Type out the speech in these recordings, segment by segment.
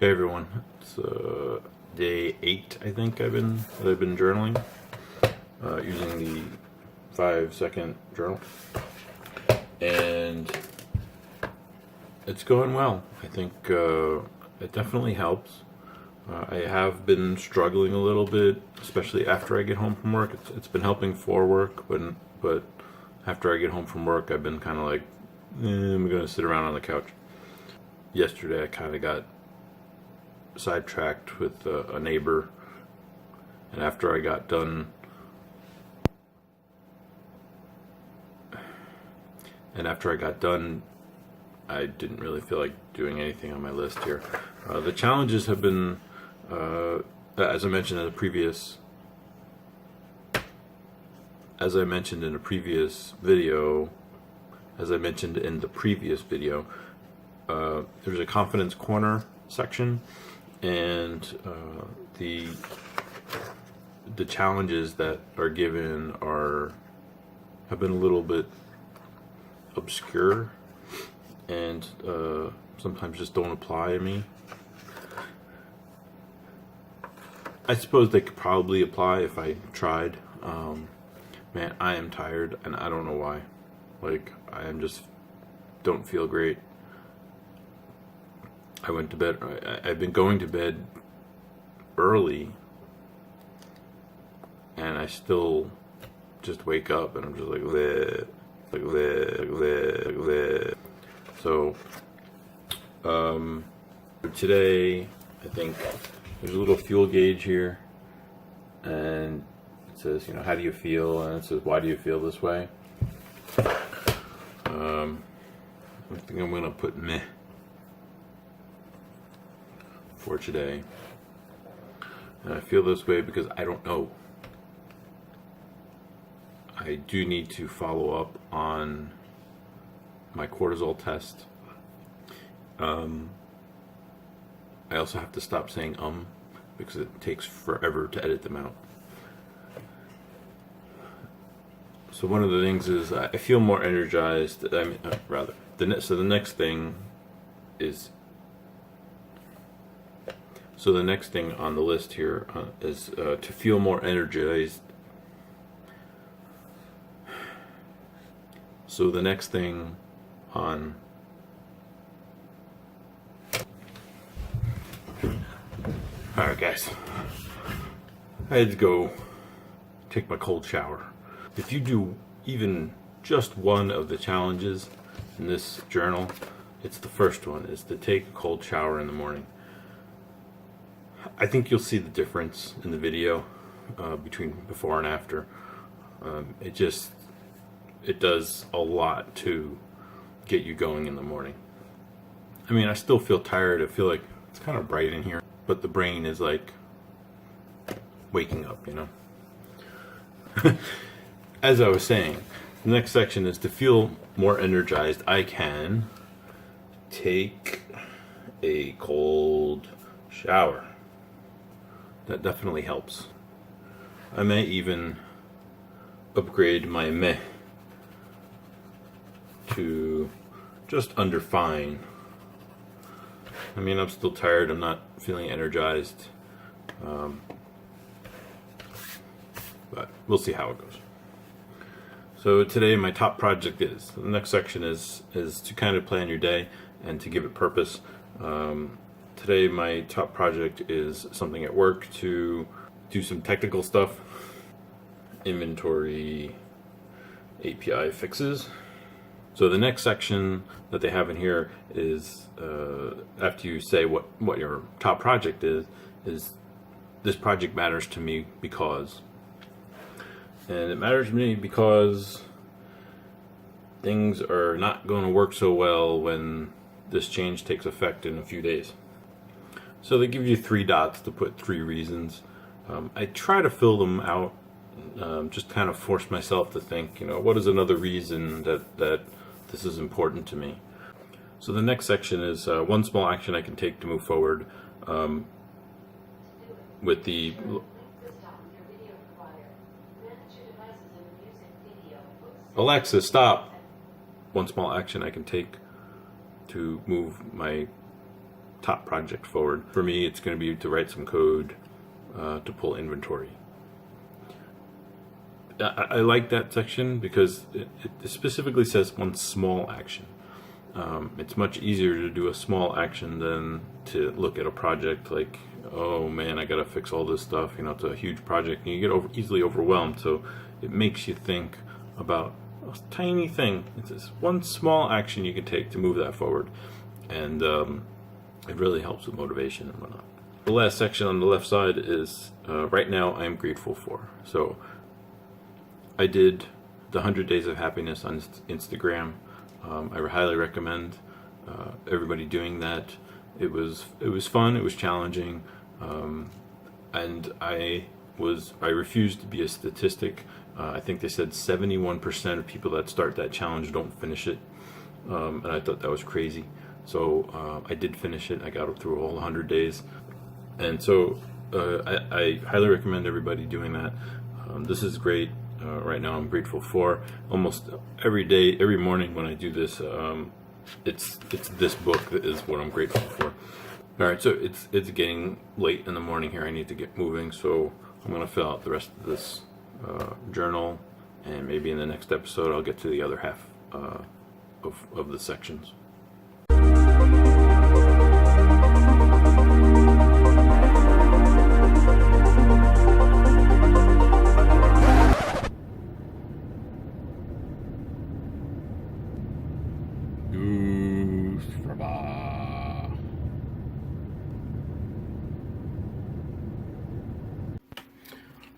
Hey everyone, it's day 8 I think I've been journaling using the 5-second journal, and it's going well. I think it definitely helps. I have been struggling a little bit, especially after I get home from work. It's been helping for work, but after I get home from work, I've been kind of like, I'm gonna sit around on the couch. Yesterday I kind of got sidetracked with a neighbor, and after I got done I didn't really feel like doing anything on my list here. The challenges have been, as I mentioned in the previous video, there's a confidence corner section, and the challenges that are given have been a little bit obscure, and sometimes just don't apply to me. I suppose they could probably apply if I tried. Man, I am tired, and I don't know why. Like, don't feel great. I went to bed. I've been going to bed early, and I still just wake up, and I'm just like, bleh, like bleh, bleh, bleh. So, today, I think there's a little fuel gauge here, and it says, how do you feel? And it says, why do you feel this way? I think I'm gonna put meh for today. And I feel this way because I don't know. I do need to follow up on my cortisol test. I also have to stop saying because it takes forever to edit them out. So one of the things is I feel more energized. The next thing is. So the next thing on the list here is to feel more energized. So the next thing on... Alright guys, I had to go take my cold shower. If you do even just one of the challenges in this journal, it's the first one, is to take a cold shower in the morning. I think you'll see the difference in the video between before and after. It does a lot to get you going in the morning. I mean, I still feel tired. I feel like it's kind of bright in here, but the brain is like waking up, As I was saying, the next section is to feel more energized. I can take a cold shower. That definitely helps. I may even upgrade my meh to just under fine. I mean, I'm still tired. I'm not feeling energized. But we'll see how it goes. So today my top project is, the next section is to kind of plan your day and to give it purpose. Today my top project is something at work, to do some technical stuff, inventory, API fixes. So the next section that they have in here is, after you say what your top project is this project matters to me because. And it matters to me because things are not going to work so well when this change takes effect in a few days. So they give you 3 dots to put 3 reasons. I try to fill them out, just kind of force myself to think, what is another reason that this is important to me. So the next section is one small action I can take to move forward with the... Alexa, stop! One small action I can take to move my top project forward. For me, it's going to be to write some code to pull inventory. I like that section because it specifically says one small action. It's much easier to do a small action than to look at a project like, oh man, I gotta fix all this stuff. You know, it's a huge project and you get easily overwhelmed. So it makes you think about a tiny thing. It's this one small action you can take to move that forward, and it really helps with motivation and whatnot. The last section on the left side is right now I am grateful for. So I did the 100 Days of Happiness on Instagram. I highly recommend everybody doing that. It was fun. It was challenging, and I refused to be a statistic. I think they said 71% of people that start that challenge don't finish it, and I thought that was crazy. So I did finish it. I got through all 100 days, and so I highly recommend everybody doing that. This is great. Right now I'm grateful for almost every day, every morning when I do this. It's this book that is what I'm grateful for. All right, so it's getting late in the morning here. I need to get moving, so I'm gonna fill out the rest of this journal, and maybe in the next episode I'll get to the other half of the sections.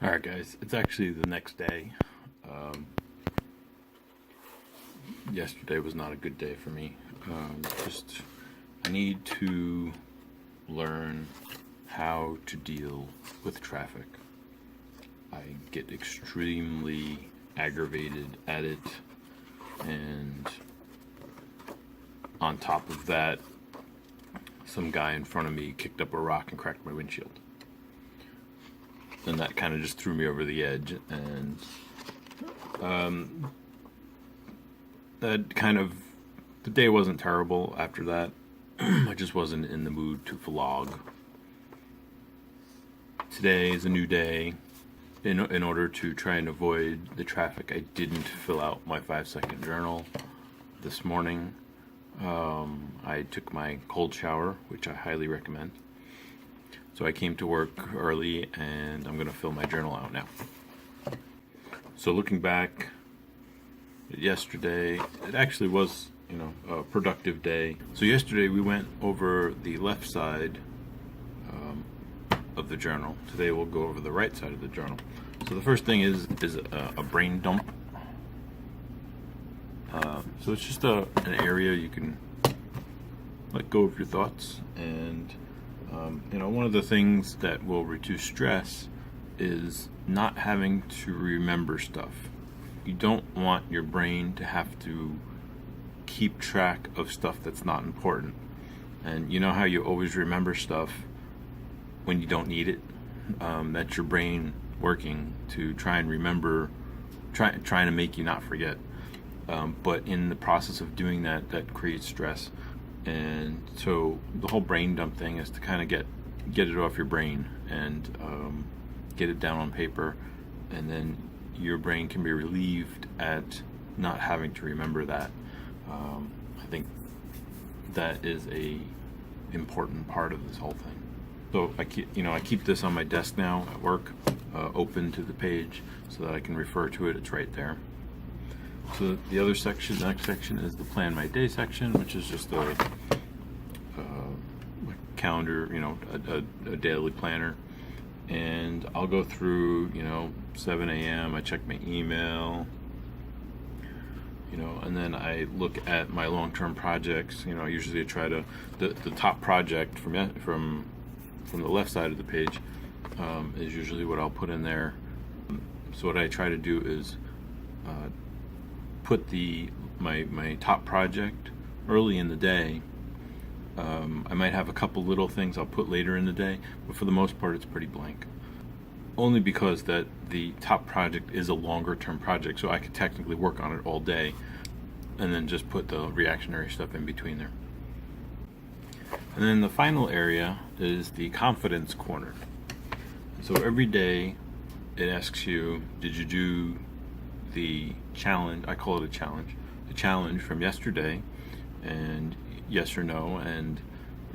Alright guys, it's actually the next day. Yesterday was not a good day for me. I need to learn how to deal with traffic. I get extremely aggravated at it, and on top of that, some guy in front of me kicked up a rock and cracked my windshield. And that kind of just threw me over the edge, and the day wasn't terrible after that. I just wasn't in the mood to vlog. Today is a new day. In order to try and avoid the traffic, I didn't fill out my 5-second journal this morning. I took my cold shower, which I highly recommend. So I came to work early, and I'm going to fill my journal out now. So looking back at yesterday, it actually was, a productive day. So yesterday we went over the left side of the journal. Today we'll go over the right side of the journal. So the first thing is a brain dump. So it's just an area you can let go of your thoughts, and one of the things that will reduce stress is not having to remember stuff. You don't want your brain to have to keep track of stuff that's not important. And you know how you always remember stuff when you don't need it? That's your brain working to try and remember, trying to make you not forget. But in the process of doing that, that creates stress. And so the whole brain dump thing is to kind of get it off your brain and get it down on paper, and then your brain can be relieved at not having to remember that. I think that is a important part of this whole thing. So I keep this on my desk now at work, open to the page so that I can refer to it. It's right there. So the next section is the Plan My Day section, which is just a calendar, a daily planner. And I'll go through, 7 a.m. I check my email, and then I look at my long-term projects. Usually I try to, the top project from the left side of the page is usually what I'll put in there. So what I try to do is put my top project early in the day. I might have a couple little things I'll put later in the day, but for the most part it's pretty blank. Only because that the top project is a longer term project, so I could technically work on it all day and then just put the reactionary stuff in between there. And then the final area is the confidence corner. So every day it asks you, did you do the challenge? I call it a challenge. The challenge from yesterday, and yes or no. And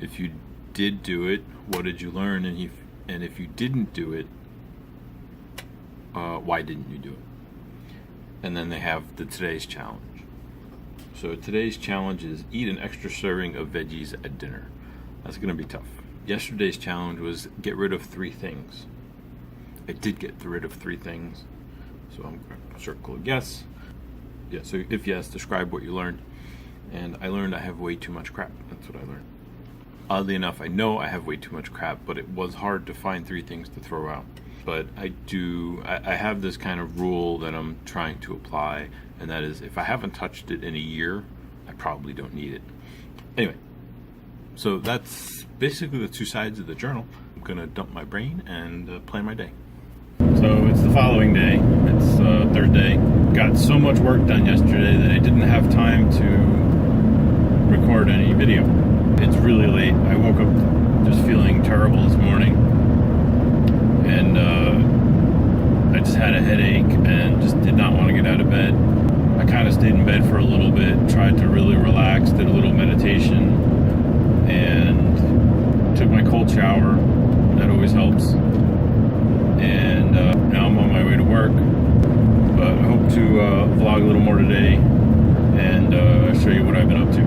if you did do it, what did you learn? And if you didn't do it, why didn't you do it? And then they have the today's challenge. So today's challenge is eat an extra serving of veggies at dinner. That's going to be tough. Yesterday's challenge was get rid of 3 things. I did get rid of 3 things. So I'm going to circle yes. Yeah, so if yes, describe what you learned. And I learned I have way too much crap. That's what I learned. Oddly enough, I know I have way too much crap, but it was hard to find 3 things to throw out. But I have this kind of rule that I'm trying to apply, and that is if I haven't touched it in a year, I probably don't need it. Anyway, so that's basically the 2 sides of the journal. I'm going to dump my brain and plan my day. So it's the following day. It's third day. Got so much work done yesterday that I didn't have time to record any video. It's really late. I woke up just feeling terrible this morning, and I just had a headache and just did not want to get out of bed. I kind of stayed in bed for a little bit, tried to really relax, did a little meditation, and took my cold shower. That always helps. And now I'm on my way to work, but I hope to vlog a little more today and show you what I've been up to.